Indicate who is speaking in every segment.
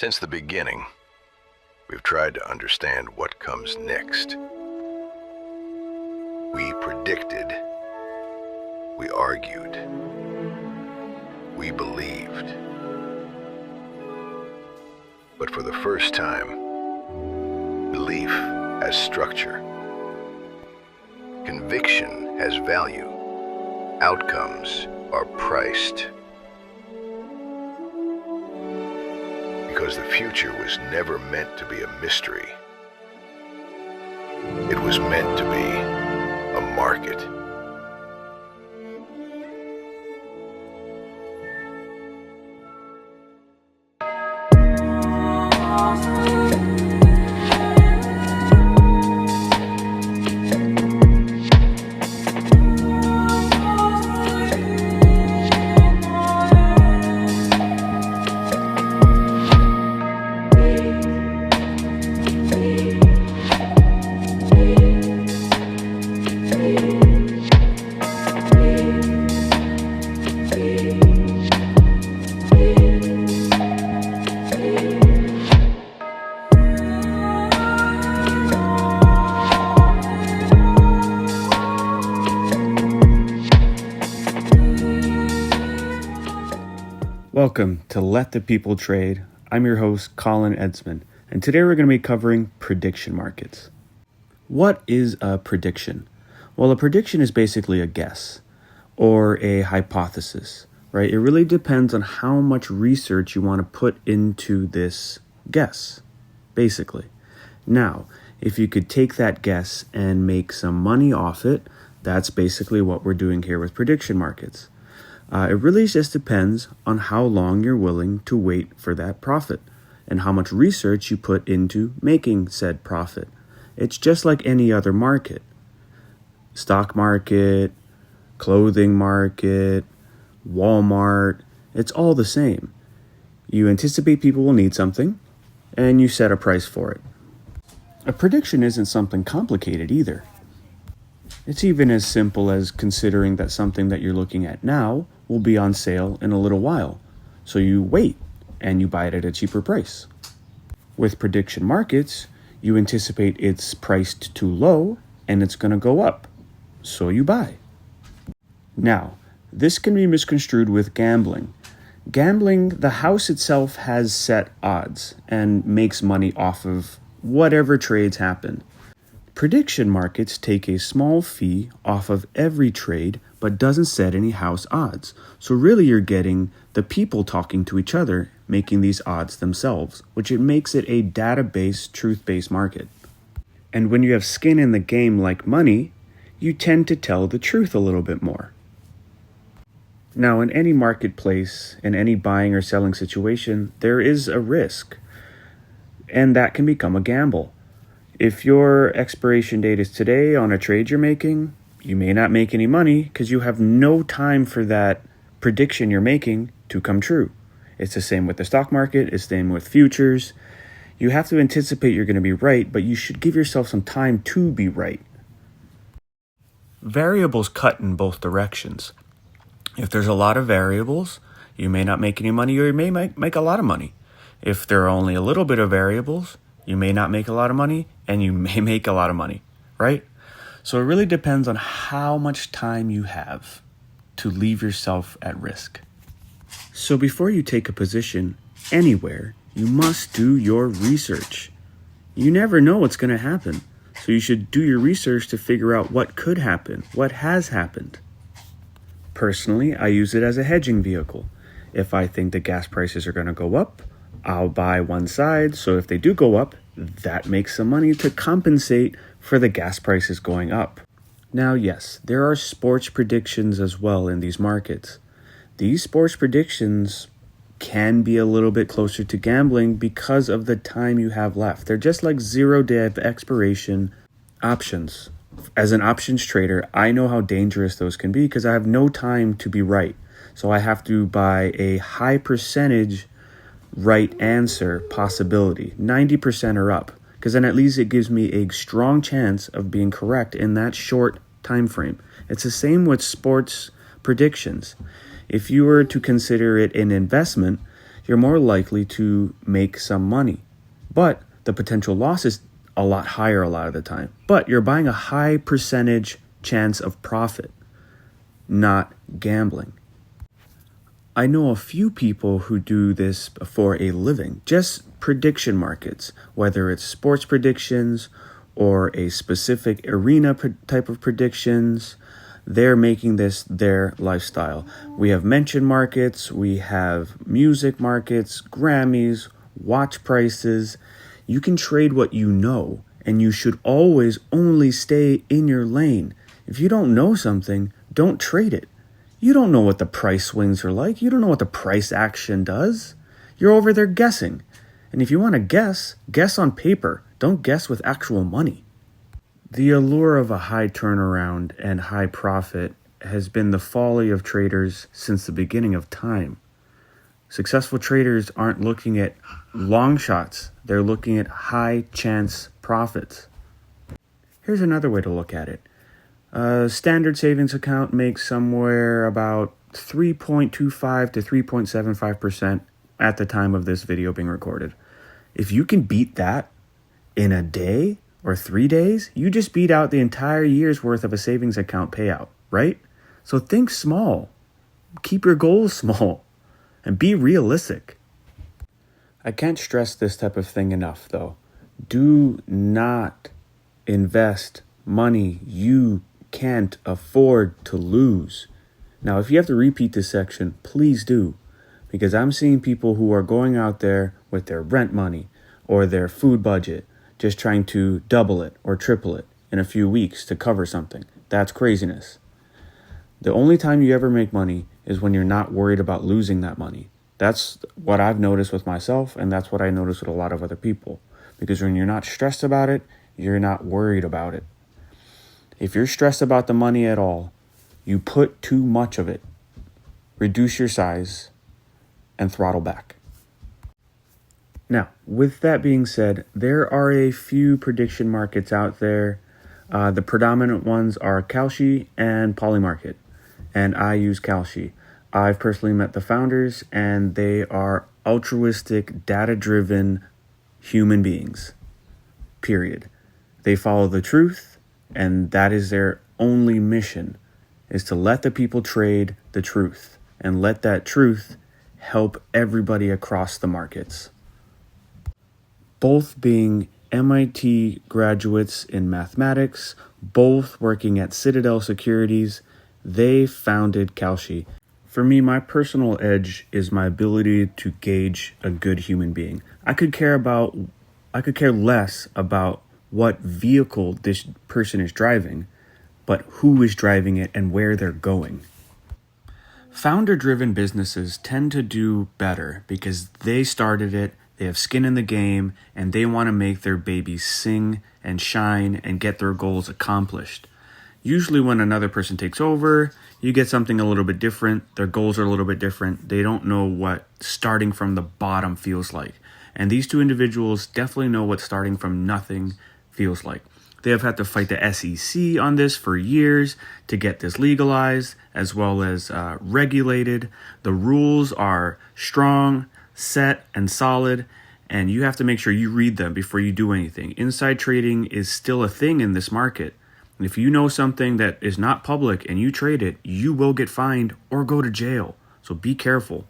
Speaker 1: Since the beginning, we've tried to understand what comes next. We predicted. We argued. We believed. But for the first time, belief has structure. Conviction has value. Outcomes are priced. Because the future was never meant to be a mystery. It was meant to be a market.
Speaker 2: Welcome to Let the People Trade. I'm your host, Colin Edsman, and today we're going to be covering prediction markets. What is a prediction? Well, a prediction is basically a guess or a hypothesis, right? It really depends on how much research you want to put into this guess, basically. Now, if you could take that guess and make some money off it, that's basically what we're doing here with prediction markets. It really just depends on how long you're willing to wait for that profit and how much research you put into making said profit. It's just like any other market. Stock market, clothing market, Walmart, it's all the same. You anticipate people will need something and you set a price for it. A prediction isn't something complicated either. It's even as simple as considering that something that you're looking at now will be on sale in a little while. So you wait and you buy it at a cheaper price. With prediction markets, you anticipate it's priced too low and it's going to go up. So you buy. Now, this can be misconstrued with gambling. Gambling, the house itself has set odds and makes money off of whatever trades happen. Prediction markets take a small fee off of every trade, but doesn't set any house odds. So really you're getting the people talking to each other, making these odds themselves, which it makes it a database, truth-based market. And when you have skin in the game like money, you tend to tell the truth a little bit more. Now, in any marketplace, in any buying or selling situation, there is a risk, and that can become a gamble. If your expiration date is today on a trade you're making, you may not make any money because you have no time for that prediction you're making to come true. It's the same with the stock market. It's the same with futures. You have to anticipate you're going to be right, but you should give yourself some time to be right. Variables cut in both directions. If there's a lot of variables, you may not make any money or you may make a lot of money. If there are only a little bit of variables, you may not make a lot of money and you may make a lot of money, right? So it really depends on how much time you have to leave yourself at risk. So before you take a position anywhere, you must do your research. You never know what's going to happen. So you should do your research to figure out what could happen, what has happened. Personally, I use it as a hedging vehicle. If I think the gas prices are going to go up, I'll buy one side, so if they do go up, that makes some money to compensate for the gas prices going up. Now, yes, there are sports predictions as well in these markets. These sports predictions can be a little bit closer to gambling because of the time you have left. They're just like 0 day of expiration options. As an options trader, I know how dangerous those can be because I have no time to be right. So I have to buy a high percentage right answer possibility, 90% or up, because then at least it gives me a strong chance of being correct in that short time frame. It's the same with sports predictions. If you were to consider it an investment, you're more likely to make some money. But the potential loss is a lot higher a lot of the time. But you're buying a high percentage chance of profit, not gambling. I know a few people who do this for a living, just prediction markets, whether it's sports predictions or a specific arena type of predictions. They're making this their lifestyle. We have mention markets, we have music markets, Grammys, watch prices. You can trade what you know, and you should always only stay in your lane. If you don't know something, don't trade it. You don't know what the price swings are like. You don't know what the price action does. You're over there guessing. And if you want to guess on paper. Don't guess with actual money. The allure of a high turnaround and high profit has been the folly of traders since the beginning of time. Successful traders aren't looking at long shots. They're looking at high chance profits. Here's another way to look at it. A standard savings account makes somewhere about 3.25 to 3.75% at the time of this video being recorded. If you can beat that in a day or 3 days, you just beat out the entire year's worth of a savings account payout, right? So think small. Keep your goals small and be realistic. I can't stress this type of thing enough, though. Do not invest money you can't afford to lose. Now, if you have to repeat this section, please do, because I'm seeing people who are going out there with their rent money or their food budget, just trying to double it or triple it in a few weeks to cover something. That's craziness. The only time you ever make money is when you're not worried about losing that money. That's what I've noticed with myself, and that's what I notice with a lot of other people. Because when you're not stressed about it, you're not worried about it. If you're stressed about the money at all, you put too much of it. Reduce your size and throttle back. Now, with that being said, there are a few prediction markets out there. The predominant ones are Kalshi and Polymarket, and I use Kalshi. I've personally met the founders, and they are altruistic, data-driven human beings, period. They follow the truth, and that is their only mission, is to let the people trade the truth and let that truth help everybody across the markets. Both being MIT graduates in mathematics, both working at Citadel Securities, they founded Kalshi. For me, my personal edge is my ability to gauge a good human being. I could care less about what vehicle this person is driving, but who is driving it and where they're going. Founder-driven businesses tend to do better because they started it, they have skin in the game, and they want to make their babies sing and shine and get their goals accomplished. Usually when another person takes over, you get something a little bit different. Their goals are a little bit different. They don't know what starting from the bottom feels like. And these two individuals definitely know what starting from nothing feels like. They have had to fight the SEC on this for years to get this legalized, as well as regulated. The rules are strong, set, and solid, and you have to make sure you read them before you do anything. Inside trading is still a thing in this market. If you know something that is not public and you trade it, you will get fined or go to jail. So be careful.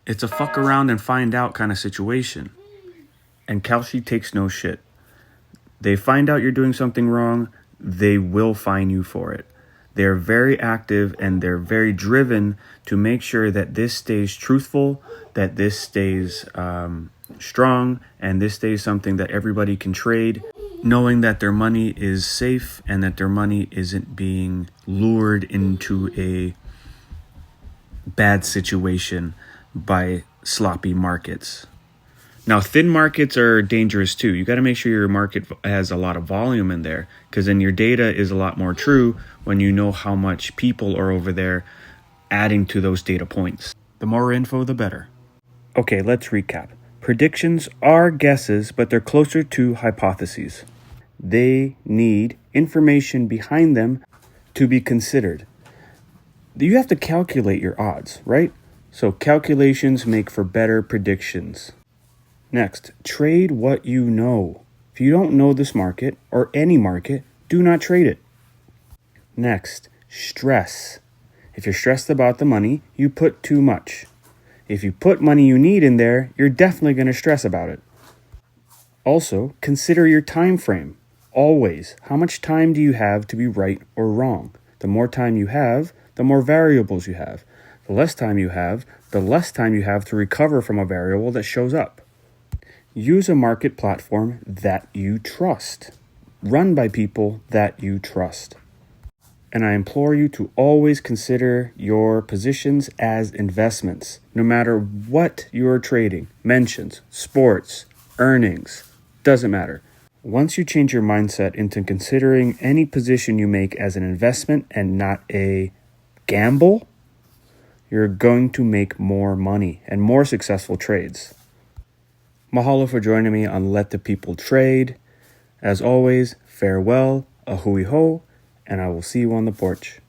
Speaker 2: It's a fuck around and find out kind of situation. And Kalshi takes no shit. They find out you're doing something wrong, they will fine you for it. They're very active and they're very driven to make sure that this stays truthful, that this stays strong, and this stays something that everybody can trade, knowing that their money is safe and that their money isn't being lured into a bad situation by sloppy markets. Now, thin markets are dangerous too. You got to make sure your market has a lot of volume in there, because then your data is a lot more true when you know how much people are over there adding to those data points. The more info, the better. Okay, let's recap. Predictions are guesses, but they're closer to hypotheses. They need information behind them to be considered. You have to calculate your odds, right? So calculations make for better predictions. Next, trade what you know. If you don't know this market or any market, do not trade it. Next, stress. If you're stressed about the money, you put too much. If you put money you need in there, you're definitely going to stress about it. Also, consider your time frame. Always, how much time do you have to be right or wrong? The more time you have, the more variables you have. The less time you have, the less time you have to recover from a variable that shows up. Use a market platform that you trust. Run by people that you trust. And I implore you to always consider your positions as investments, no matter what you're trading. Mentions, sports, earnings, doesn't matter. Once you change your mindset into considering any position you make as an investment and not a gamble, you're going to make more money and more successful trades. Mahalo for joining me on Let the People Trade. As always, farewell, a hui ho, and I will see you on the porch.